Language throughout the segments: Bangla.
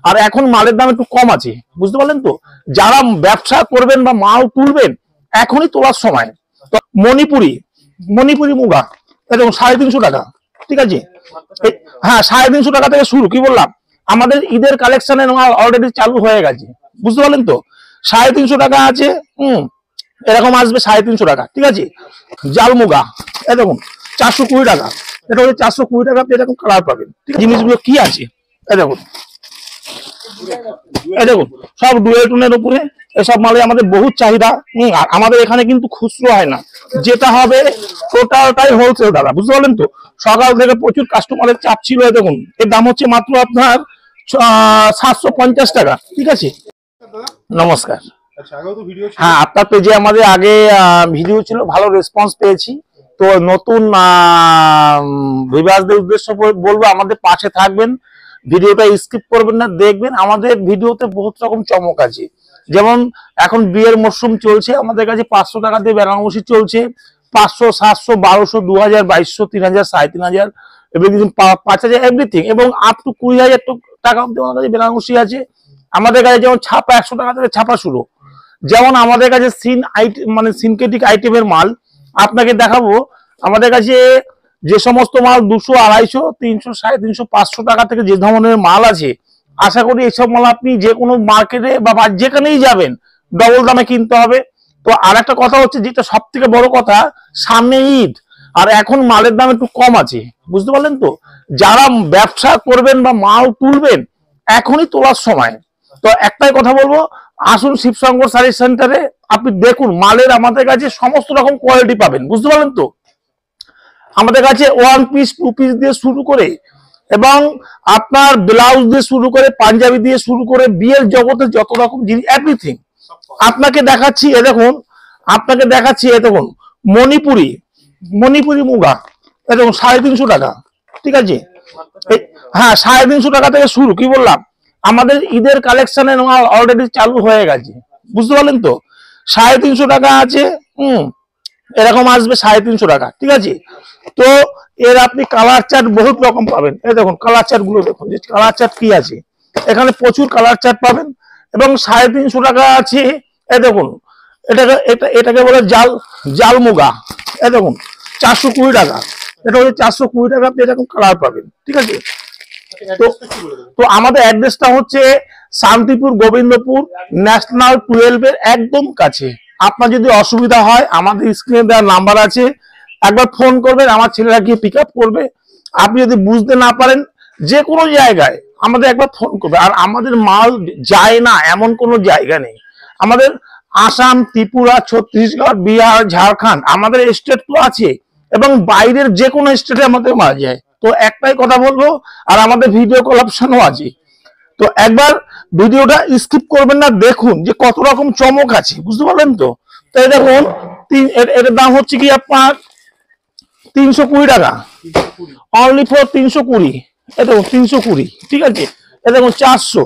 আর এখন মালের দাম একটু কম আছে, বুঝতে পারলেন তো। যারা ব্যবসা করবেন বা মাল তুলবেন এখনই তোলার সময়। তো মণিপুরি মুগা এরকম 350 টাকা, ঠিক আছে। হ্যাঁ 350 টাকা থেকে শুরু, কি বললাম, আমাদের ঈদের কালেকশনের মাল অলরেডি চালু হয়ে গেছে, বুঝতে পারলেন তো। 350 টাকা আছে, এরকম আসবে 350 টাকা, ঠিক আছে। জাল মুগা এরকম 420 টাকা, এটা হচ্ছে 420 টাকা, এরকম কালার পাবেন, ঠিক আছে। জিনিসগুলো কি আছে দেখুন, দেখুন সব ডুয়েল টোনের উপরে এসব মালে আমাদের বহুত চাহিদা। আর আমাদের এখানে কিন্তু খুচরো হয় না, যেটা হবে টোটালটাই হোলসেল দাদা, বুঝতে পারলেন তো। সকাল থেকে প্রচুর কাস্টমারের চাপ ছিল। দেখুন এর দাম হচ্ছে মাত্র আপনার 750 টাকা, ঠিক আছে। নমস্কার। হ্যাঁ আপনার পেজে আমাদের আগে ভিডিও ছিল, ভালো রেসপন্স পেয়েছি। তো নতুন ভিউয়ারদের উদ্দেশ্য বলবো আমাদের পাশে থাকবেন, ভিডিওটা স্কিপ করবেন না, দেখবেন। আমাদের ভিডিওতে বহুত রকম চমক আছে। যেমন এখন বিয়ের মরশুম চলছে, আমাদের কাছে 500 টাকা দিয়ে বেনারসি চলছে, 500, 700, 1200, 2000, 2200, 3000, 3500, এভরিথিং 5000 এভরিথিং, এবং আপ টু 20,000 টাকা অব্দি আমাদের কাছে বেনারসি আছে। আমাদের কাছে যেমন ছাপা 100 টাকা থেকে ছাপা শুরু। যেমন আমাদের কাছে সিনথেটিক আইটেমের মাল আপনাকে দেখাবো। আমাদের কাছে যে সমস্ত মাল 200, 250, 300, 350, 500 টাকা থেকে যে ধরনের মাল আছে, আশা করি এইসব মাল আপনি যে কোনো মার্কেটে বা যেখানেই যাবেন ডবল দামে কিনতে হবে। তো আর একটা কথা হচ্ছে, যেটা সব থেকে বড় কথা, সামনে ঈদ, আর এখন মালের দাম একটু কম আছে, বুঝতে পারলেন তো। যারা ব্যবসা করবেন বা মাল তুলবেন এখনই তোলার সময়। তো একটাই কথা বলবো, আসুন শিবশঙ্কর শাড়ি সেন্টারে, আপনি দেখুন মালের আমাদের কাছে সমস্ত রকম কোয়ালিটি পাবেন, বুঝতে পারলেন তো। আমাদের কাছে 1 পিস 2 পিস দিয়ে শুরু করে, এবং আপনার ব্লাউজ দিয়ে শুরু করে, পাঞ্জাবি দিয়ে শুরু করে, বিয়ের জগতে যত রকম জিনিস এভরিথিং আপনাকে দেখাচ্ছি। এ দেখুন, আপনাকে দেখাচ্ছি, এ দেখুন মণিপুরি মুগা, এ দেখুন 350 টাকা, ঠিক আছে। হ্যাঁ 350 টাকা থেকে শুরু, কি বললাম, আমাদের ঈদের কালেকশনের মাল অলরেডি চালু হয়ে গেছে, বুঝতে পারলেন তো। 350 টাকা আছে, এরকম আসবে 350 টাকা, ঠিক আছে। তো এর আপনি কালার চার্ট বহুত রকম পাবেন। এই দেখুন কালার চার্ট গুলো দেখুন, যে কালার চার্ট কি আছে, এখানে প্রচুর কালার চার্ট পাবেন। এবং 350 টাকা আছে, এই দেখুন এটাকে বলে জাল মুগা, এই দেখুন 420 টাকা, এটা হচ্ছে 420 টাকা, আপনি এরকম কালার পাবেন, ঠিক আছে। তো আমাদের অ্যাড্রেসটা হচ্ছে শান্তিপুর গোবিন্দপুর ন্যাশনাল 12 এর একদম কাছে। আপনার যদি অসুবিধা হয় আমাদের স্ক্রিনে দেওয়া নাম্বার আছে, একবার ফোন করবেন, আমার ছেলেরা গিয়ে পিক আপ করবে। আপনি যদি বুঝতে না পারেন যে কোনো জায়গায় আমাদের একবার ফোন করবে। আর আমাদের মাল যায় না এমন কোনো জায়গা নেই। আমাদের আসাম, ত্রিপুরা, ছত্তিশগড়, বিহার, ঝাড়খণ্ড আমাদের স্টেট তো আছে, এবং বাইরের যে কোনো স্টেটে আমাদের মাল যায়। তো একটাই কথা বলবো, আর আমাদের ভিডিও কল অপশনও আছে। তো একবার ভিডিওটা স্কিপ করবেন না, দেখুন যে কত রকম চমক আছে, বুঝতে পারলেন তো। তো এই দেখুন এর দাম হচ্ছে কি আপনার 320 টাকা, অনলি ফর 320, এই দেখুন 320, ঠিক আছে। এই দেখুন 400,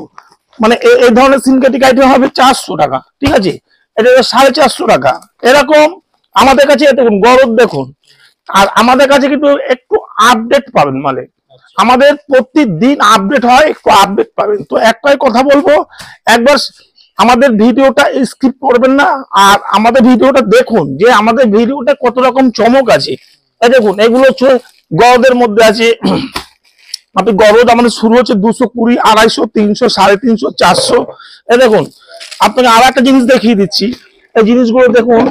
মানে এই ধরনের সিনথেটিক আইটেম হবে 400 টাকা, ঠিক আছে। এটা 450 টাকা, এরকম আমাদের কাছে। দেখুন গরদ দেখুন, আর আমাদের কাছে কিন্তু একটু আপডেট পাবেন, মানে আমাদের প্রতিদিন আপডেট হয়, একটু আপডেট পাবেন। তো একটাই কথা বলবো, একবার আমাদের ভিডিওটা স্কিপ করবেন না, আর আমাদের ভিডিওটা দেখুন যে আমাদের ভিডিওটা কত রকম চমক আছে। এই দেখুন এগুলো হচ্ছে গরদের মধ্যে আছে। আপনি গরদ আমাদের শুরু হচ্ছে 220, 250, 300, 350, 400। এই দেখুন আপনাকে আর একটা জিনিস দেখিয়ে দিচ্ছি, এই জিনিসগুলো দেখুন,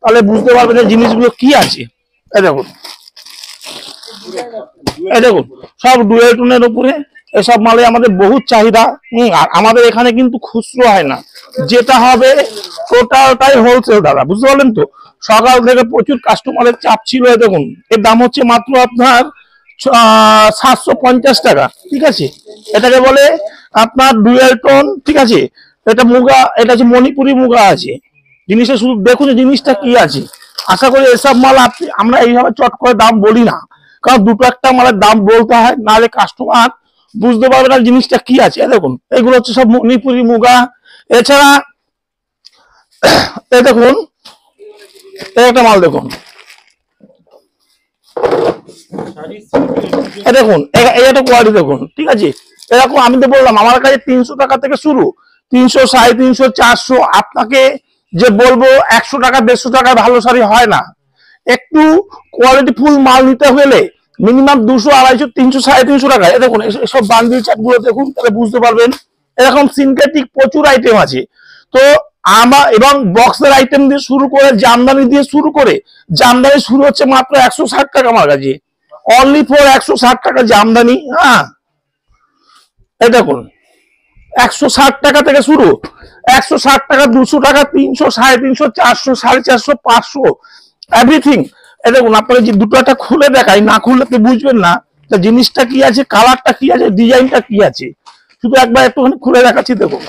তাহলে বুঝতে পারবেন এই জিনিসগুলো কি আছে। এই দেখুন, এই দেখুন সব ডুয়েল টোনের উপরে এসব মালে আমাদের বহুত চাহিদা। আর আমাদের এখানে কিন্তু খুচরো হয় না, যেটা হবে টোটালটাই হোলসেল দাদা, বুঝতে পারলেন তো। সকাল থেকে প্রচুর কাস্টমারের চাপ ছিল। দেখুন এর দাম হচ্ছে মাত্র আপনার 750 টাকা, ঠিক আছে। এটাকে বলে আপনার ডুয়েল টোন, ঠিক আছে। এটা মুগা, এটা হচ্ছে মণিপুরি মুগা আছে। জিনিসটা শুধু দেখুন জিনিসটা কি আছে। আশা করি এসব মাল আমরা এইভাবে চট করে দাম বলি না, কারণ দুটো একটা মালের দাম বলতে হয়, নাহলে কাস্টমার বুঝতে পারবে না জিনিসটা কি আছে। দেখুন এগুলো হচ্ছে সব মণিপুরি মুগা। এছাড়া এই দেখুন একটা মাল দেখুন, এই দেখুন এই একটা কোয়ালিটি দেখুন, ঠিক আছে। এরকম আমি তো বললাম আমার কাছে 300 টাকা থেকে শুরু, 300, 350, 400। আপনাকে যে বলবো 100 টাকা 150 টাকা ভালো শাড়ি হয় না। একটু কোয়ালিটি ফুল মাল নিতে হলে মিনিমাম 200, 250, 300, 350 টাকা। দেখুন এসব বান্ডিল চার্ট গুলো দেখুন, তাহলে বুঝতে পারবেন। এরকম সিনথেটিক প্রচুর আইটেম আছে। তো আমার এবং বক্সের আইটেম দিয়ে শুরু করে জামদানি দিয়ে শুরু করে, জামদানি শুরু হচ্ছে মাত্র 160 টাকা আমার কাছে, অনলি ফর 160 টাকা জামদানি। হ্যাঁ, এই দেখুন 160 টাকা থেকে শুরু, 160 টাকা, 200 টাকা, 300, 350, 400, 450, 500, এভরিথিং। এই দেখুন আপনাকে যে দুটো একটা খুলে দেখাই, না খুললে আপনি বুঝবেন না জিনিসটা কি আছে, কালারটা কি আছে, ডিজাইনটা কি আছে। শুধু একবার একটুখানি খুলে দেখাচ্ছি। দেখুন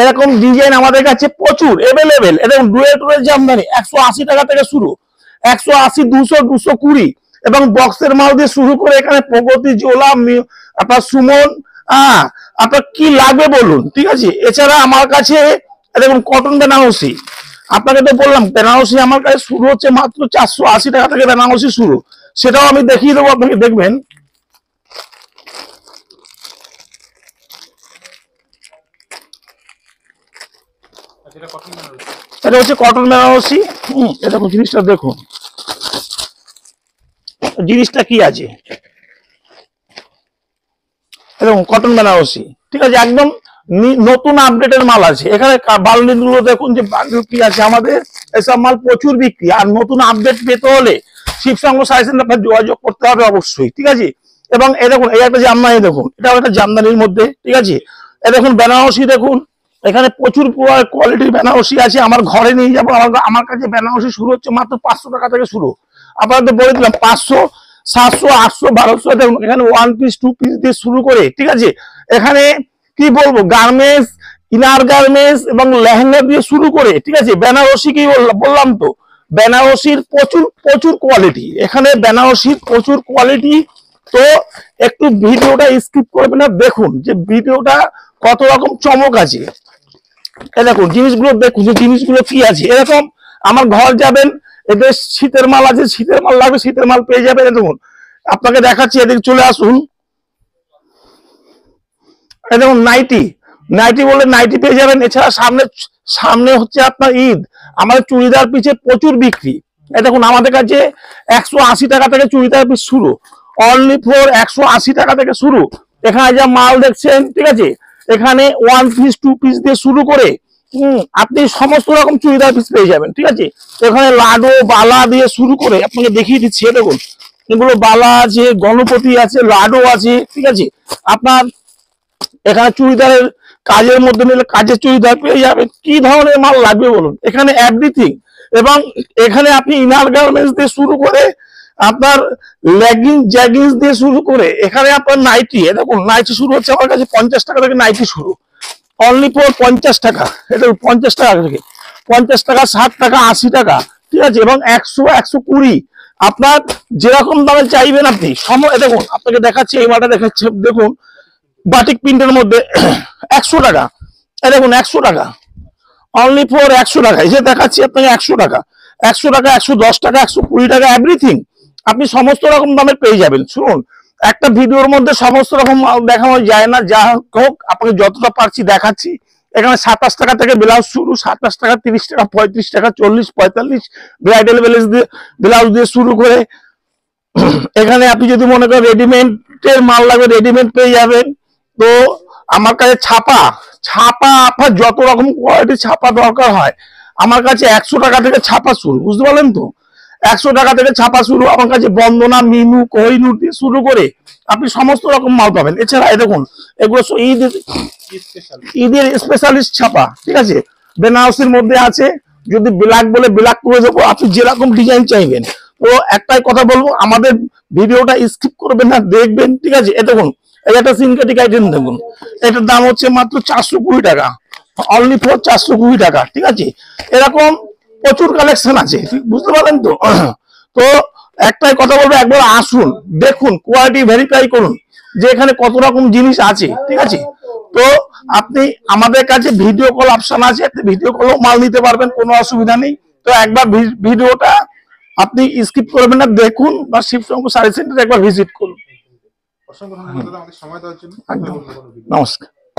এরকম ডিজাইন আমাদের কাছে প্রচুর এভেলেবেল। এরকম ডুয়েল টুয়েল জামদানি 180 টাকা থেকে শুরু, 180, 200, 220, এবং বক্সের মাল দিয়ে শুরু করে এখানে প্রগতি, জোলা, আপনার সুমন, আপনার কি লাগবে বলুন, ঠিক আছে। এছাড়া আমার কাছে দেখুন কটন বেনারসি, আপনাকে তো বললাম বেনারসি আমার কাছে শুরু হচ্ছে মাত্র 480 টাকা থেকে বেনারসি শুরু, সেটাও আমি দেখিয়ে দেবো আপনাকে, দেখবেন। এটা হচ্ছে কটন বেনারসি। এটা জিনিসটা দেখুন, জিনিসটা কি আছে, এরকম কটন বেনারসি, ঠিক আছে, একদম নতুন আপডেটের মাল আছে এখানে। বান্ডিল গুলো দেখুন যে বান্ডিল কি আছে আমাদের, এসব মাল প্রচুর বিক্রি। আর নতুন আপডেট পেতে হলে শিবসঙ্গ সাইজের আপনার যোগাযোগ করতে হবে অবশ্যই, ঠিক আছে। এবং এই দেখুন এই একটা জামদানি দেখুন, এটাও একটা জামদানির মধ্যে, ঠিক আছে। এই দেখুন বেনারসি দেখুন, এখানে প্রচুর কোয়ালিটির বেনারসি আছে। আমার ঘরে নিয়ে যাবো। আমার কাছে বেনারসি শুরু হচ্ছে মাত্র 500 টাকা থেকে শুরু। আপনাদের বলে দিলাম 500, 700, 800, 1200। দেখুন এখানে 1 পিস 2 পিস দিয়ে শুরু করে, ঠিক আছে। এখানে কি বলবো, গার্মেন্টস, ইনার গার্মেন্টস এবং লেহেঙ্গা দিয়ে শুরু করে, ঠিক আছে। বেনারসি কি বললাম তো, বেনারসির প্রচুর প্রচুর কোয়ালিটি এখানে, বেনারসির প্রচুর কোয়ালিটি। তো একটু ভিডিওটা স্কিপ করবেন না, দেখুন যে ভিডিওটা কত রকম চমক আছে। এই দেখুন জিনিসগুলো দেখুন যে জিনিসগুলো কি আছে। এরকম আমার ঘর যাবেন, এদের শীতের মাল আছে, শীতের মাল লাগবে, শীতের মাল পেয়ে যাবেন। দেখুন আপনাকে দেখাচ্ছি, এদিকে চলে আসুন। এই দেখুন নাইটি, নাইটি বলে নাইটি পেয়ে যাবেন। এছাড়া সামনে সামনে হচ্ছে আপনার ঈদ, আমাদের চুড়িদার পিছে প্রচুর বিক্রি। এই দেখুন আমাদের কাছে 180 টাকা থেকে চুড়িদার পিস শুরু, অনলি ফর 180 টাকা থেকে শুরু। এখানে যা মাল দেখছেন, ঠিক আছে, এখানে 1 পিস 2 পিস দিয়ে শুরু করে আপনি সমস্ত রকম চুড়িদার পিস পেয়ে যাবেন, ঠিক আছে। এখানে লাডো, বালা দিয়ে শুরু করে আপনাকে দেখিয়ে দিচ্ছি। দেখুন এগুলো বালা আছে, গণপতি আছে, লাডো আছে, ঠিক আছে। আপনার এখানে চুড়িদারের কাজের মধ্যে নিলে কাজের চুড়িদার পেয়ে যাবেন। কি ধরনের মাল লাগবে বলুন, এখানে এভরিথিং। এবং এখানে আপনি ইনার গার্মেন্টস দিয়ে শুরু করে আপনার লেগিংস, জ্যাগিংস দিয়ে শুরু করে এখানে আপনার নাইটি, দেখুন নাইটি শুরু হচ্ছে আমার কাছে 50 টাকা থেকে নাইটি শুরু, অনলি ফর 50 টাকা। এটা 50 টাকা থেকে 50 টাকা, 60 টাকা, 80 টাকা, ঠিক আছে। এবং 100, 120 আপনার যেরকম দামে চাইবেন আপনি দেখুন আপনাকে দেখাচ্ছি, এই মালটা দেখাচ্ছে দেখুন, বাটিক প্রিন্টের মধ্যে 100 টাকা। এই দেখুন 100 টাকা, অনলি ফর 100 টাকা। এই যে দেখাচ্ছি আপনাকে 100 টাকা, 100 টাকা, 110 টাকা, 120 টাকা, এভরিথিং আপনি সমস্ত রকম দামের পেয়ে যাবেন। শুনুন একটা ভিডিওর মধ্যে সমস্ত রকম দেখানো যায় না, যা হোক আপনাকে যতটা পারছি দেখাচ্ছি। এখানে 27 টাকা থেকে ব্লাউজ শুরু, 27 টাকা, 30 টাকা, 35 টাকা, 40, 45 ব্রাইডাল ব্লাউজ দিয়ে শুরু করে। এখানে আপনি যদি মনে করেন রেডিমেডের মাল লাগবে, রেডিমেড পেয়ে যাবেন। তো আমার কাছে ছাপা ছাপা আপনার যত রকম কোয়ালিটি ছাপা দরকার হয় আমার কাছে 100 টাকা থেকে ছাপা শুরু, বুঝতে পারলেন তো। 100 টাকা থেকে ছাপা শুরু। আমার কাছে বন্দনা, মিনু, কোহিনুর দিয়ে শুরু করে আপনি সমস্ত রকম মাল পাবেন। এছাড়া দেখুন এগুলো ঈদের স্পেশালিস্ট ছাপা, ঠিক আছে, বেনারসির মধ্যে আছে। যদি ব্ল্যাক বলে ব্ল্যাক করে দেবো, আপনি যেরকম ডিজাইন চাইবেন। তো একটাই কথা বলবো, আমাদের ভিডিওটা স্কিপ করবেন না, দেখবেন, ঠিক আছে। এ দেখুন এই একটা সিনথেটিক আইটেম দেখুন, এটার দাম হচ্ছে মাত্র 420 টাকা, অনলি ফর 420 টাকা, ঠিক আছে। এরকম প্রচুর কালেকশন আছে, বুঝতে পারলেন তো। তো একটাই কথা বলবো, একবার আসুন, দেখুন, কোয়ালিটি ভেরিফাই করুন যে এখানে কত রকম জিনিস আছে, ঠিক আছে। তো আপনি আমাদের কাছে ভিডিও কল অপশন আছে, ভিডিও কলও মাল নিতে পারবেন, কোনো অসুবিধা নেই। তো একবার ভিডিওটা আপনি স্কিপ করবেন না, দেখুন, বা শিবশঙ্কর শাড়ি সেন্টারে একবার ভিজিট করুন। অসংখ্য ধন্যবাদ দাদা আমাদের সময় দেওয়ার জন্য। একদম। অন্য কোনো ভিডিও। নমস্কার।